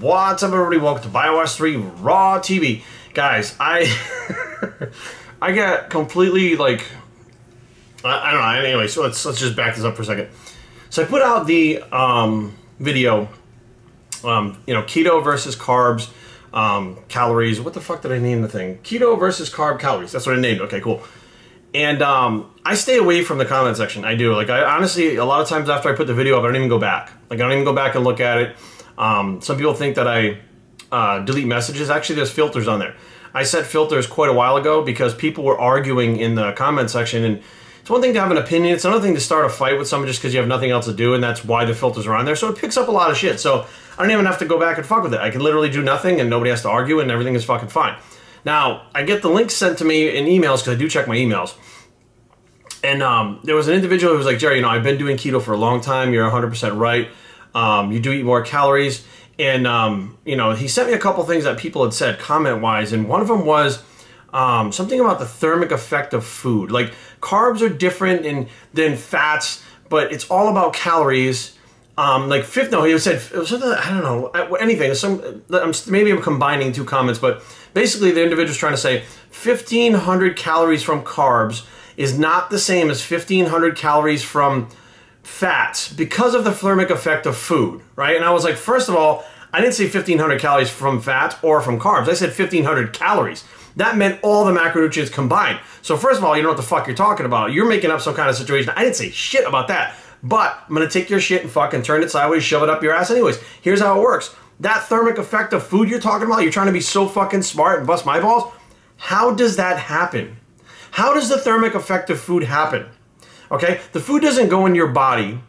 What's up, everybody? Welcome to BioWatch 3 Raw TV. Guys, I got completely, like, I don't know. Anyway, so let's just back this up for a second. So I put out the video, you know, keto versus carbs, calories. What the fuck did I name the thing? Keto versus carb calories. That's what I named. Okay, cool. And I stay away from the comment section. I do. Like, I honestly, a lot of times after I put the video up, I don't even go back. Like, I don't even go back and look at it. Some people think that I delete messages. Actually, there's filters on there. I set filters quite a while ago because people were arguing in the comment section. And it's one thing to have an opinion. It's another thing to start a fight with someone just because you have nothing else to do, and that's why the filters are on there. So it picks up a lot of shit. So I don't even have to go back and fuck with it. I can literally do nothing, and nobody has to argue, and everything is fucking fine. Now, I get the links sent to me in emails because I do check my emails. And there was an individual who was like, Jerry, you know, I've been doing keto for a long time. You're 100% right. You do eat more calories. And, you know, he sent me a couple things that people had said comment-wise. And one of them was something about the thermic effect of food. Like, carbs are different than fats, but it's all about calories. Like, he said, it was something, I don't know, anything. Maybe I'm combining two comments, but basically the individual was trying to say 1,500 calories from carbs is not the same as 1,500 calories from fats because of the thermic effect of food, right? And I was like, first of all, I didn't say 1,500 calories from fats or from carbs. I said 1,500 calories. That meant all the macronutrients combined. So first of all, you know what the fuck you're talking about. You're making up some kind of situation. I didn't say shit about that. But I'm going to take your shit and fucking turn it sideways, shove it up your ass anyways. Here's how it works. That thermic effect of food you're talking about, you're trying to be so fucking smart and bust my balls. How does that happen? How does the thermic effect of food happen? Okay, the food doesn't go in your body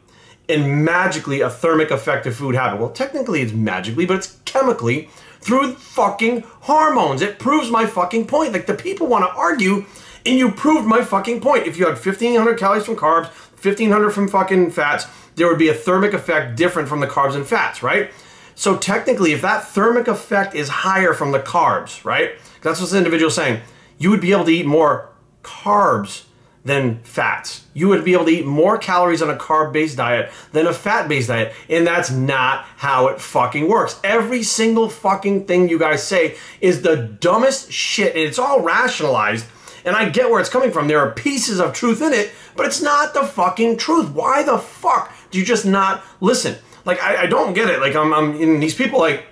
and magically a thermic effect of food happen. Well, technically it's magically, but it's chemically through fucking hormones. It proves my fucking point. Like, the people want to argue, and you proved my fucking point. If you had 1,500 calories from carbs, 1,500 from fucking fats, there would be a thermic effect different from the carbs and fats, right? So technically, if that thermic effect is higher from the carbs, right? That's what this individual is saying. You would be able to eat more carbs than fats. You would be able to eat more calories on a carb-based diet than a fat-based diet, and that's not how it fucking works. Every single fucking thing you guys say is the dumbest shit, and it's all rationalized, and I get where it's coming from. There are pieces of truth in it, but it's not the fucking truth. Why the fuck do you just not listen? Like, I don't get it. Like, I'm in these people, like,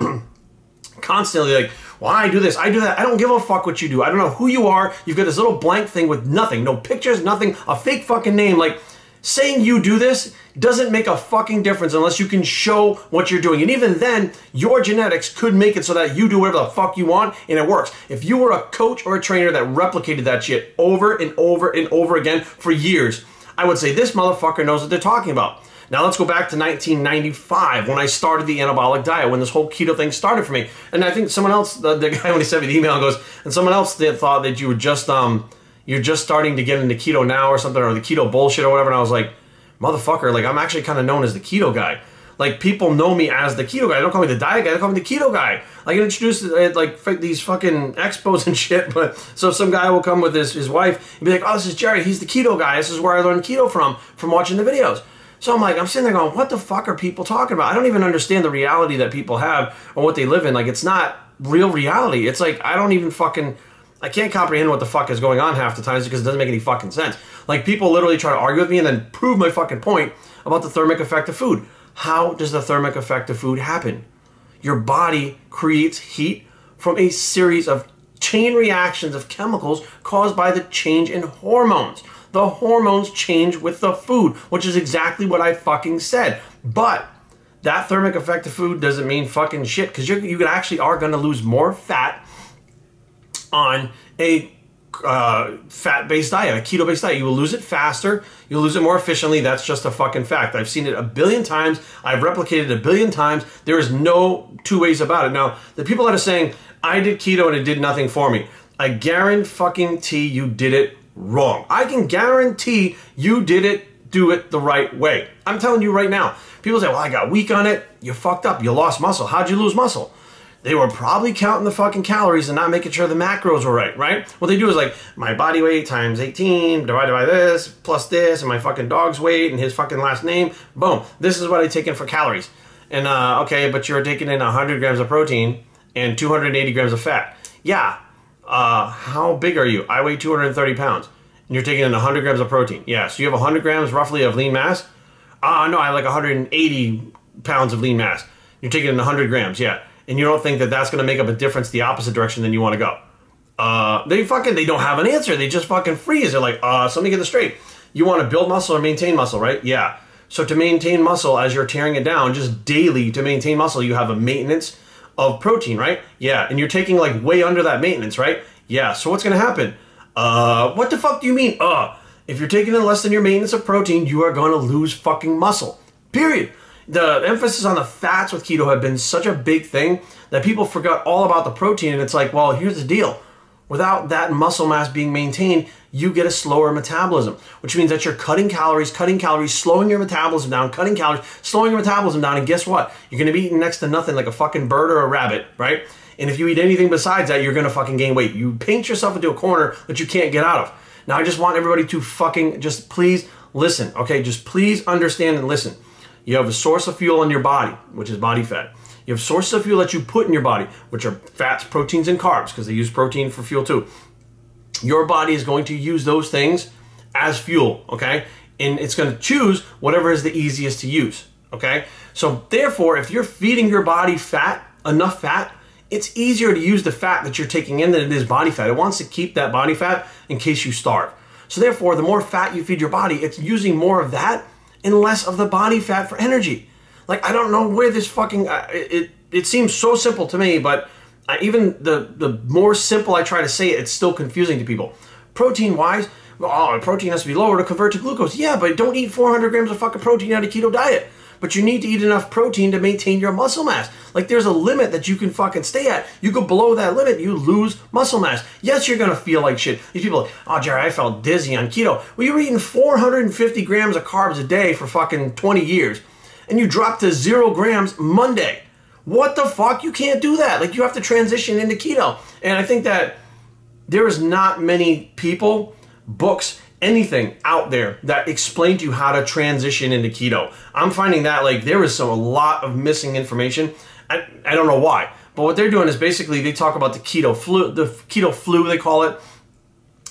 constantly, like, well, I do this, I do that. I don't give a fuck what you do. I don't know who you are. You've got this little blank thing with nothing, no pictures, nothing, a fake fucking name. Like, saying you do this doesn't make a fucking difference unless you can show what you're doing. And even then, your genetics could make it so that you do whatever the fuck you want and it works. If you were a coach or a trainer that replicated that shit over and over and over again for years, I would say this motherfucker knows what they're talking about. Now let's go back to 1995 when I started the anabolic diet, when this whole keto thing started for me. And I think someone else, the guy when he sent me the email goes, and someone else thought that you were just, you're just starting to get into keto now or something, or the keto bullshit or whatever. And I was like, motherfucker, like, I'm actually kind of known as the keto guy. Like, people know me as the keto guy. They don't call me the diet guy, they call me the keto guy. I get introduced at, like, these fucking expos and shit, but so some guy will come with his wife and be like, oh, this is Jerry, he's the keto guy. This is where I learned keto from watching the videos. So I'm sitting there going, what the fuck are people talking about? I don't even understand the reality that people have or what they live in. Like, it's not real reality. It's like, I don't even fucking, I can't comprehend what the fuck is going on half the times because it doesn't make any fucking sense. Like, people literally try to argue with me and then prove my fucking point about the thermic effect of food. How does the thermic effect of food happen? Your body creates heat from a series of chain reactions of chemicals caused by the change in hormones. The hormones change with the food, which is exactly what I fucking said. But that thermic effect of food doesn't mean fucking shit, because you actually are going to lose more fat on a fat-based diet, a keto-based diet. You will lose it faster. You'll lose it more efficiently. That's just a fucking fact. I've seen it a billion times. I've replicated it a billion times. There is no two ways about it. Now, the people that are saying, I did keto and it did nothing for me, I guarantee you did it wrong. I can guarantee you didn't do it the right way. I'm telling you right now. People say, well, I got weak on it. You fucked up. You lost muscle. How'd you lose muscle? They were probably counting the fucking calories and not making sure the macros were right? What they do is like, my body weight times 18 divided by this, plus this, and my fucking dog's weight and his fucking last name. Boom. This is what I take in for calories. And, okay, but you're taking in 100 grams of protein and 280 grams of fat. Yeah. How big are you? I weigh 230 pounds. And you're taking in 100 grams of protein. Yeah, so you have 100 grams roughly of lean mass? No, I have like 180 pounds of lean mass. You're taking in 100 grams, yeah. And you don't think that that's going to make up a difference the opposite direction than you want to go. They don't have an answer. They just fucking freeze. They're like, so let me get this straight. You want to build muscle or maintain muscle, right? Yeah. So to maintain muscle, as you're tearing it down, just daily to maintain muscle, you have a maintenance of protein, right? Yeah. And you're taking like way under that maintenance, right? Yeah. So what's going to happen? What the fuck do you mean? If you're taking in less than your maintenance of protein, you are going to lose fucking muscle. Period. The emphasis on the fats with keto have been such a big thing that people forgot all about the protein. And it's like, well, here's the deal. Without that muscle mass being maintained, you get a slower metabolism, which means that you're cutting calories, slowing your metabolism down, cutting calories, slowing your metabolism down. And guess what? You're going to be eating next to nothing like a fucking bird or a rabbit, right? And if you eat anything besides that, you're going to fucking gain weight. You paint yourself into a corner that you can't get out of. Now, I just want everybody to fucking just please listen, okay? Just please understand and listen. You have a source of fuel in your body, which is body fat. You have sources of fuel that you put in your body, which are fats, proteins, and carbs, because they use protein for fuel too. Your body is going to use those things as fuel, okay? And it's going to choose whatever is the easiest to use, okay? So therefore, if you're feeding your body fat, enough fat, it's easier to use the fat that you're taking in than it is body fat. It wants to keep that body fat in case you starve. So therefore, the more fat you feed your body, it's using more of that and less of the body fat for energy. Like, I don't know where this fucking, it seems so simple to me, but even the more simple I try to say it, it's still confusing to people. Protein-wise, oh, protein has to be lower to convert to glucose. Yeah, but don't eat 400 grams of fucking protein out of keto diet. But you need to eat enough protein to maintain your muscle mass. Like, there's a limit that you can fucking stay at. You go below that limit, you lose muscle mass. Yes, you're going to feel like shit. These people are like, oh, Jerry, I felt dizzy on keto. Well, you were eating 450 grams of carbs a day for fucking 20 years. And you dropped to 0 grams Monday. What the fuck? You can't do that. Like, you have to transition into keto. And I think that there is not many people, books, anything out there that explain to you how to transition into keto. I'm finding that like there is a lot of missing information. I don't know why, but what they're doing is basically they talk about the keto flu they call it.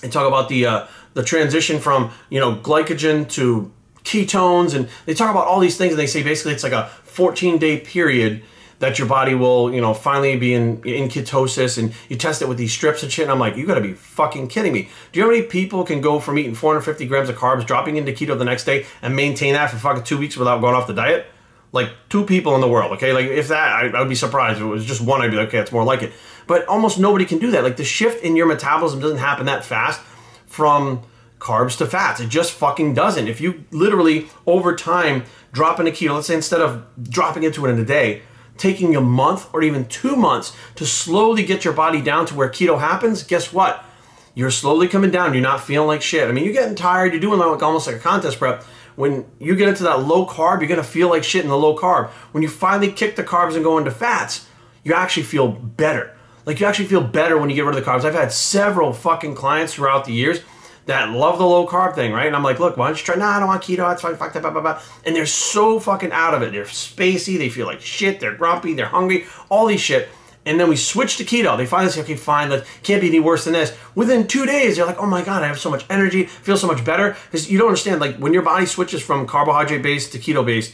They talk about the transition from, you know, glycogen to ketones, and they talk about all these things, and they say basically it's like a 14-day period that your body will, you know, finally be in ketosis, and you test it with these strips and shit, and I'm like, you gotta be fucking kidding me. Do you know how many people can go from eating 450 grams of carbs, dropping into keto the next day, and maintain that for fucking 2 weeks without going off the diet? Like, 2 people in the world, okay? Like, if that, I would be surprised. If it was just one, I'd be like, okay, it's more like it. But almost nobody can do that. Like, the shift in your metabolism doesn't happen that fast from carbs to fats. It just fucking doesn't. If you literally, over time, drop into keto, let's say instead of dropping into it in a day, taking a month or even 2 months to slowly get your body down to where keto happens, guess what? You're slowly coming down. You're not feeling like shit. I mean, you're getting tired. You're doing like almost like a contest prep. When you get into that low carb, you're going to feel like shit in the low carb. When you finally kick the carbs and go into fats, you actually feel better. Like, you actually feel better when you get rid of the carbs. I've had several fucking clients throughout the years that love the low carb thing, right? And I'm like, look, why don't you try? Nah, I don't want keto. It's fine. Fuck that, blah, blah, blah. And they're so fucking out of it. They're spacey. They feel like shit. They're grumpy. They're hungry. All these shit. And then we switch to keto. They finally say, okay, fine. That can't be any worse than this. Within 2 days, they're like, oh my God, I have so much energy. Feel so much better. Because you don't understand, like, when your body switches from carbohydrate-based to keto-based,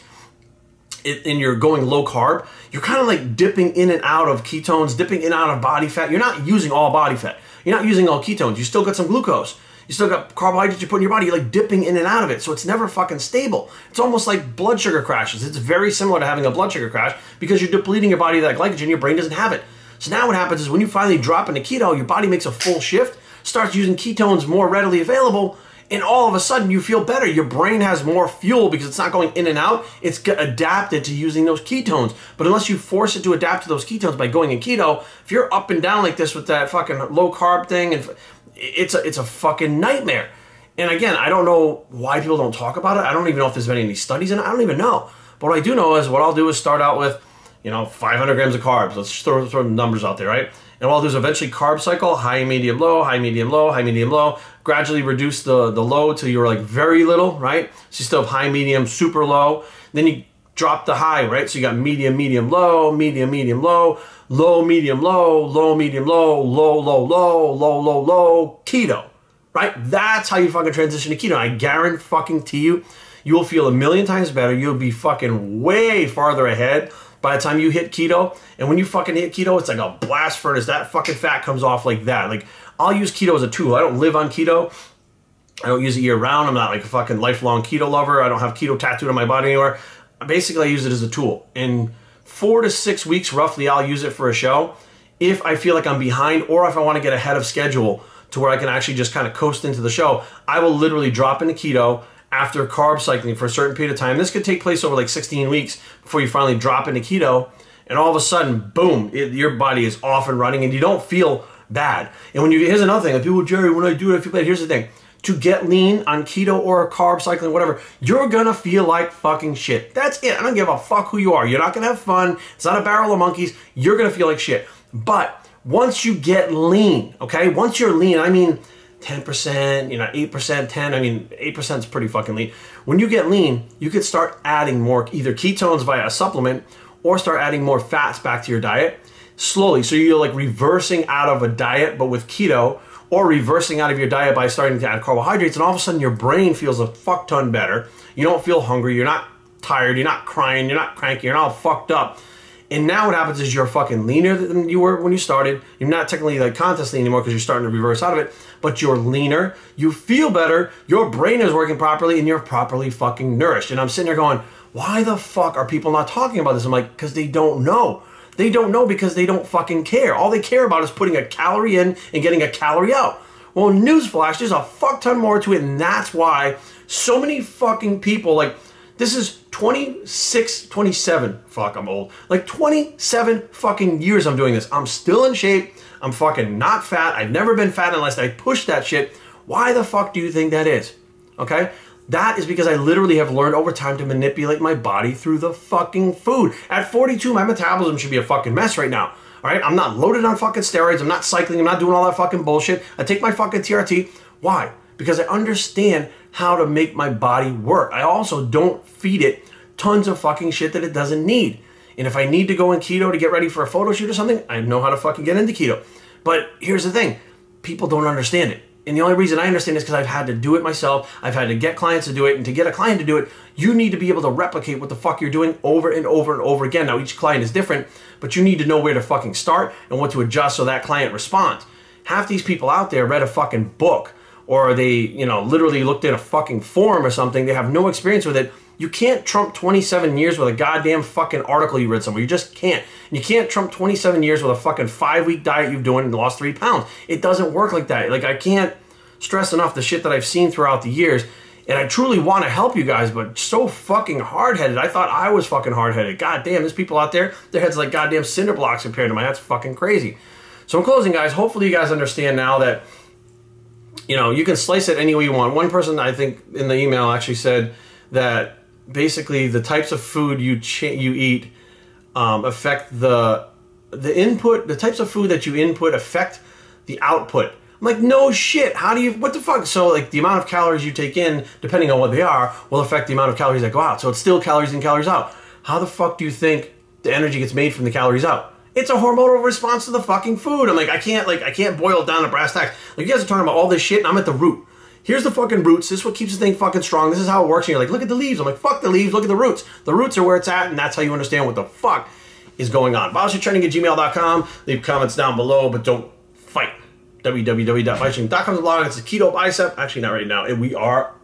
and you're going low carb, you're kind of like dipping in and out of ketones, dipping in and out of body fat. You're not using all body fat. You're not using all ketones. You still got some glucose. You still got carbohydrates you put in your body. You're like dipping in and out of it. So it's never fucking stable. It's almost like blood sugar crashes. It's very similar to having a blood sugar crash because you're depleting your body of that glycogen. Your brain doesn't have it. So now what happens is when you finally drop into keto, your body makes a full shift, starts using ketones more readily available, and all of a sudden you feel better. Your brain has more fuel because it's not going in and out. It's adapted to using those ketones. But unless you force it to adapt to those ketones by going in keto, if you're up and down like this with that fucking low carb thing, and it's a fucking nightmare. And again, I don't know why people don't talk about it. I don't even know if there's been any studies in it. I don't even know. But what I do know is what I'll do is start out with, you know, 500 grams of carbs. Let's throw the numbers out there, right? And what I'll do is eventually carb cycle, high, medium, low, high, medium, low, high, medium, low. Gradually reduce the low till you're like very little, right? So you still have high, medium, super low. Then you drop the high, right? So you got medium, medium, low, medium, medium, low, low, medium, low, low, medium, low, low, low, low, low, low, low, keto, right? That's how you fucking transition to keto. I guarantee you, you will feel a million times better. You'll be fucking way farther ahead by the time you hit keto. And when you fucking hit keto, it's like a blast furnace. That fucking fat comes off like that. Like, I'll use keto as a tool. I don't live on keto. I don't use it year round. I'm not like a fucking lifelong keto lover. I don't have keto tattooed on my body anywhere. Basically, I use it as a tool. In 4 to 6 weeks, roughly, I'll use it for a show. If I feel like I'm behind or if I want to get ahead of schedule to where I can actually just kind of coast into the show, I will literally drop into keto after carb cycling for a certain period of time. This could take place over like 16 weeks before you finally drop into keto. And all of a sudden, boom, your body is off and running and you don't feel bad. And when you, here's another thing, like people, Jerry, when I do it, I feel bad. Here's the thing. To get lean on keto or carb cycling, whatever, you're gonna feel like fucking shit. That's it. I don't give a fuck who you are. You're not gonna have fun. It's not a barrel of monkeys. You're gonna feel like shit. But once you get lean, okay? Once you're lean, I mean 10%, 8%, 10, I mean 8% is pretty fucking lean. When you get lean, you could start adding more either ketones via a supplement or start adding more fats back to your diet slowly. So you're like reversing out of a diet, but with keto, or reversing out of your diet by starting to add carbohydrates, and all of a sudden your brain feels a fuck ton better. You don't feel hungry, you're not tired, you're not crying, you're not cranky, you're not all fucked up. And now what happens is you're fucking leaner than you were when you started. You're not technically like contest lean anymore because you're starting to reverse out of it, but you're leaner, you feel better, your brain is working properly, and you're properly fucking nourished. And I'm sitting there going, why the fuck are people not talking about this? I'm like, because they don't know. They don't know because they don't fucking care. All they care about is putting a calorie in and getting a calorie out. Well, newsflash, there's a fuck ton more to it, and that's why so many fucking people, like, this is 26, 27, fuck, I'm old. Like 27 fucking years I'm doing this. I'm still in shape. I'm fucking not fat. I've never been fat unless I push that shit. Why the fuck do you think that is? Okay? That is because I literally have learned over time to manipulate my body through the fucking food. At 42, my metabolism should be a fucking mess right now. All right? I'm not loaded on fucking steroids. I'm not cycling. I'm not doing all that fucking bullshit. I take my fucking TRT. Why? Because I understand how to make my body work. I also don't feed it tons of fucking shit that it doesn't need. And if I need to go in keto to get ready for a photo shoot or something, I know how to fucking get into keto. But here's the thing. People don't understand it. And the only reason I understand is because I've had to do it myself. I've had to get clients to do it. And to get a client to do it, you need to be able to replicate what the fuck you're doing over and over and over again. Now, each client is different, but you need to know where to fucking start and what to adjust so that client responds. Half these people out there read a fucking book, or they, literally looked at a fucking forum or something. They have no experience with it. You can't trump 27 years with a goddamn fucking article you read somewhere. You just can't. And you can't trump 27 years with a fucking 5-week diet you've done and lost 3 pounds. It doesn't work like that. Like, I can't stress enough the shit that I've seen throughout the years. And I truly want to help you guys, but so fucking hard-headed. I thought I was fucking hard-headed. God damn, there's people out there, their heads like goddamn cinder blocks compared to mine. That's fucking crazy. So in closing, guys, hopefully you guys understand now that, you can slice it any way you want. One person, I think, in the email actually said that basically the types of food you eat affect the input. The types of food that you input affect the output. I'm like, no shit. How do you, what the fuck? So like the amount of calories you take in, depending on what they are, will affect the amount of calories that go out. So it's still calories in, calories out. How the fuck do you think the energy gets made from the calories out? It's a hormonal response to the fucking food. I'm like, I can't boil it down to brass tacks. Like, you guys are talking about all this shit and I'm at the root. Here's the fucking roots. This is what keeps the thing fucking strong. This is how it works. And you're like, look at the leaves. I'm like, fuck the leaves. Look at the roots. The roots are where it's at, and that's how you understand what the fuck is going on. BioShareTraining@gmail.com. Leave comments down below, but don't fight. www.bioshare.com is the blog. It's a keto bicep. Actually, not right now. And we are